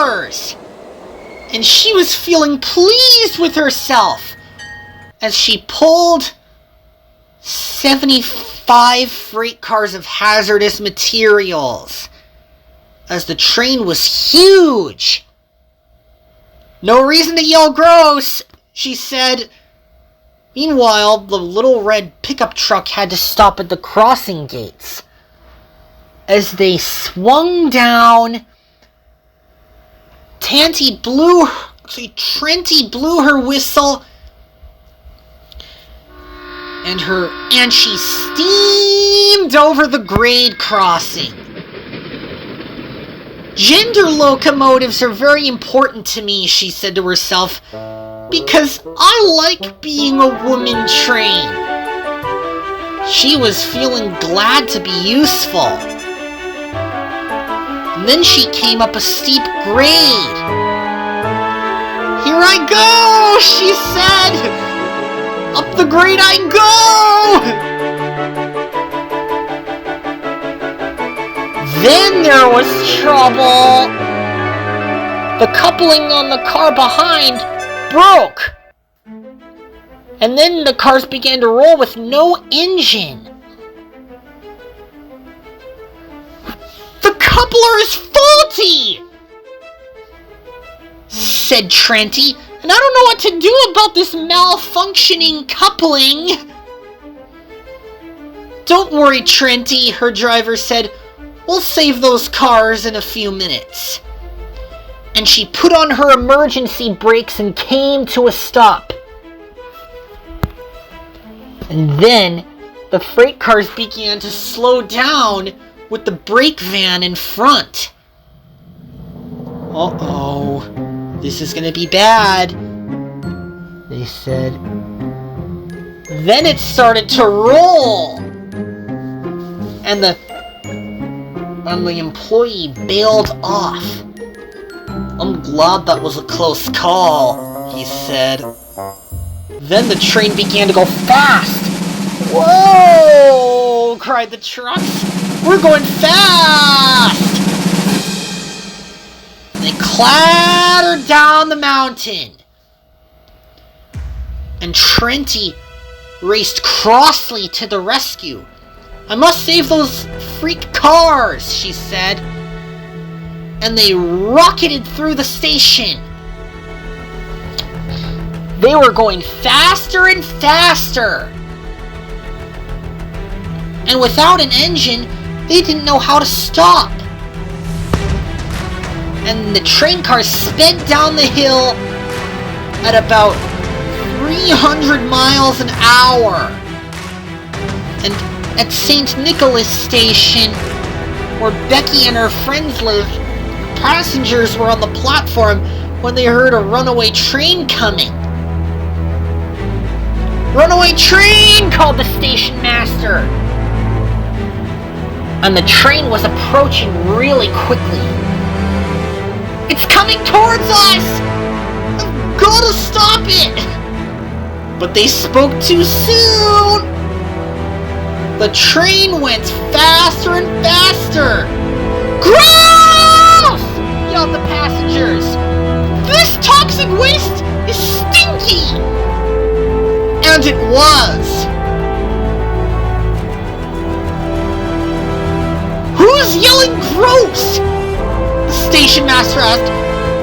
couplers! And she was feeling pleased with herself as she pulled 75 freight cars of hazardous materials, as the train was huge. "No reason to yell gross," she said. Meanwhile, the little red pickup truck had to stop at the crossing gates. As they swung down, Trenti blew her whistle, and she steamed over the grade crossing. "Gender locomotives are very important to me," she said to herself, "because I like being a woman train." She was feeling glad to be useful. And then she came up a steep grade. "Here I go," she said. "Up the grade I go!" Then there was trouble. The coupling on the car behind broke. And then the cars began to roll with no engine. "The coupler is faulty," said Trenti, "and I don't know what to do about this malfunctioning coupling." "Don't worry, Trenti," her driver said. "We'll save those cars in a few minutes." And she put on her emergency brakes and came to a stop. And then the freight cars began to slow down with the brake van in front. "Uh-oh, this is gonna be bad," they said. Then it started to roll. And the employee bailed off. "I'm glad that was a close call," he said. Then the train began to go fast. "Whoa!" cried the trucks. "We're going fast!" They clattered down the mountain. And Trenti raced crossly to the rescue. "I must save those freak cars," she said. And they rocketed through the station. They were going faster and faster. And without an engine, they didn't know how to stop. And the train cars sped down the hill at about 300 miles an hour. And at St. Nicholas Station, where Becky and her friends lived, passengers were on the platform when they heard a runaway train coming. "Runaway train!" called the station master. And the train was approaching really quickly. "It's coming towards us! I've got to stop it!" But they spoke too soon. The train went faster and faster. "Gross!" yelled the passengers. "This toxic waste is stinky!" And it was. "Who's yelling gross?" the station master asked.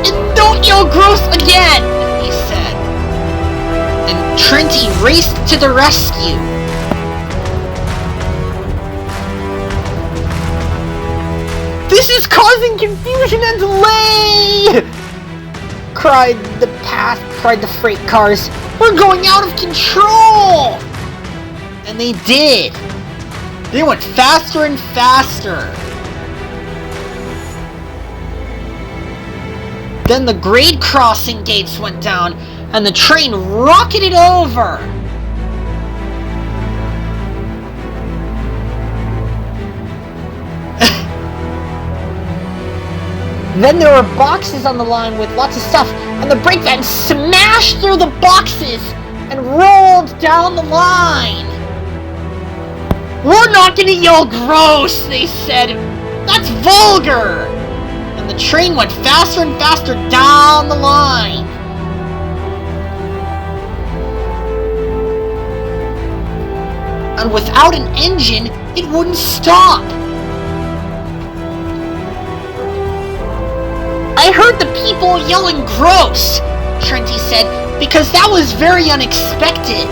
"And don't yell gross again," he said. And Trenti raced to the rescue. "This is causing confusion and delay!" cried the freight cars. "We're going out of control!" And they did. They went faster and faster. Then the grade crossing gates went down, and the train rocketed over. Then there were boxes on the line with lots of stuff, and the brake van smashed through the boxes and rolled down the line. "We're not gonna yell gross," they said. "That's vulgar." And and the train went faster and faster down the line. And without an engine, it wouldn't stop. I heard the people yelling gross, Trenty said, because that was very unexpected.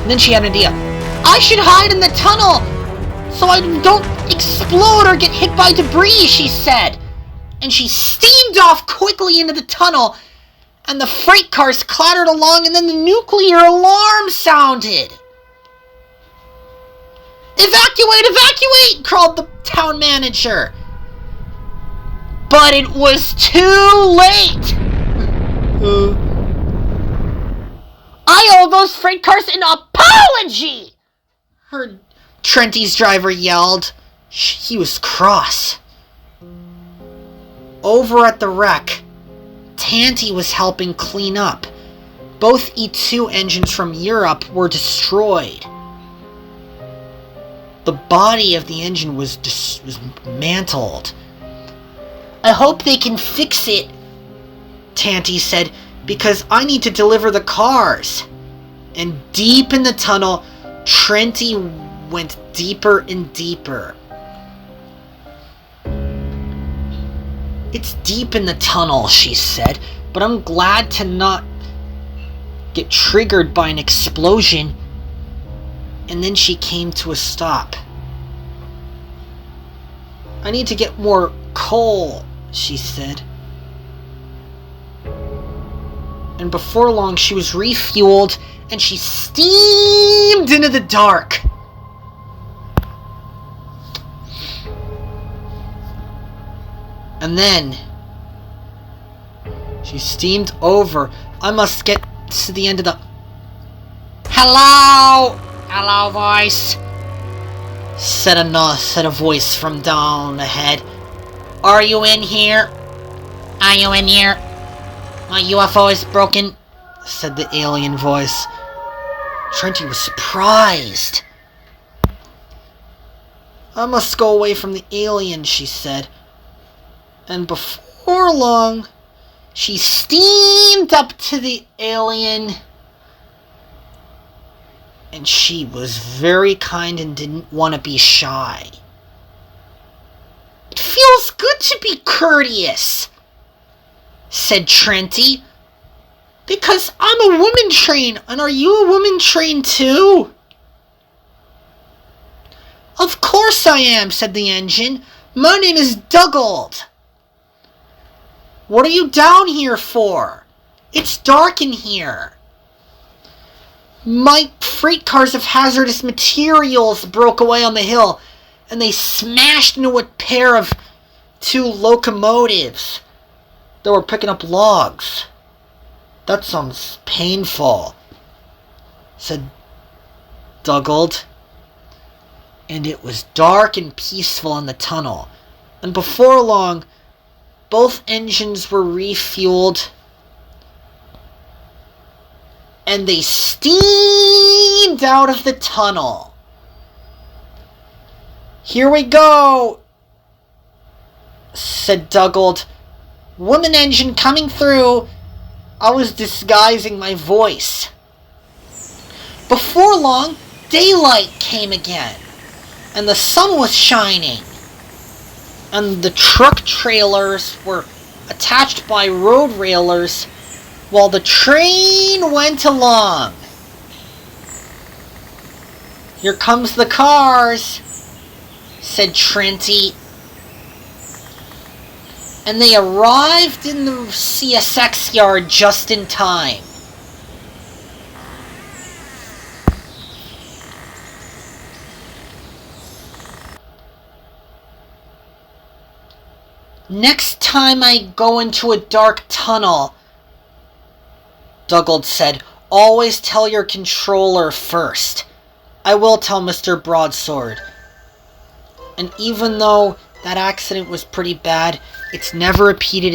And then she had an idea. I should hide in the tunnel so I don't explode or get hit by debris, she said. And she steamed off quickly into the tunnel, and the freight cars clattered along, and then the nuclear alarm sounded. Evacuate, evacuate, called the town manager. But it was too late. I owe those freight cars an apology, heard Trenty's driver yelled. He was cross. Over at the wreck, Tanty was helping clean up. Both E2 engines from Europe were destroyed. The body of the engine was dismantled. I hope they can fix it, Tanty said, because I need to deliver the cars. And deep in the tunnel, Trenty went deeper and deeper. It's deep in the tunnel, she said, but I'm glad to not get triggered by an explosion. And then she came to a stop. I need to get more coal, she said. And before long, she was refueled, and she steamed into the dark. And then she steamed over. I must get to the end of the... Hello! Hello, voice, said a voice from down ahead. Are you in here? Are you in here? My UFO is broken, said the alien voice. Trenty was surprised. I must go away from the alien, she said. And before long, she steamed up to the alien. And she was very kind and didn't want to be shy. It feels good to be courteous, said Trenty. Because I'm a woman train, and are you a woman train too? Of course I am, said the engine. My name is Dugald. What are you down here for? It's dark in here. My freight cars of hazardous materials broke away on the hill, and they smashed into a pair of 2 locomotives that were picking up logs. That sounds painful, said Dugald. And it was dark and peaceful in the tunnel, and before long, both engines were refueled, and they steamed out of the tunnel. Here we go, said Dugald. Woman engine coming through. I was disguising my voice. Before long, daylight came again, and the sun was shining, and the truck trailers were attached by road railers while the train went along. Here comes the cars, said Trenty. And they arrived in the CSX yard just in time. Next time I go into a dark tunnel, Dugald said, always tell your controller first. I will tell Mr. Broadsword. And even though that accident was pretty bad, it's never repeated in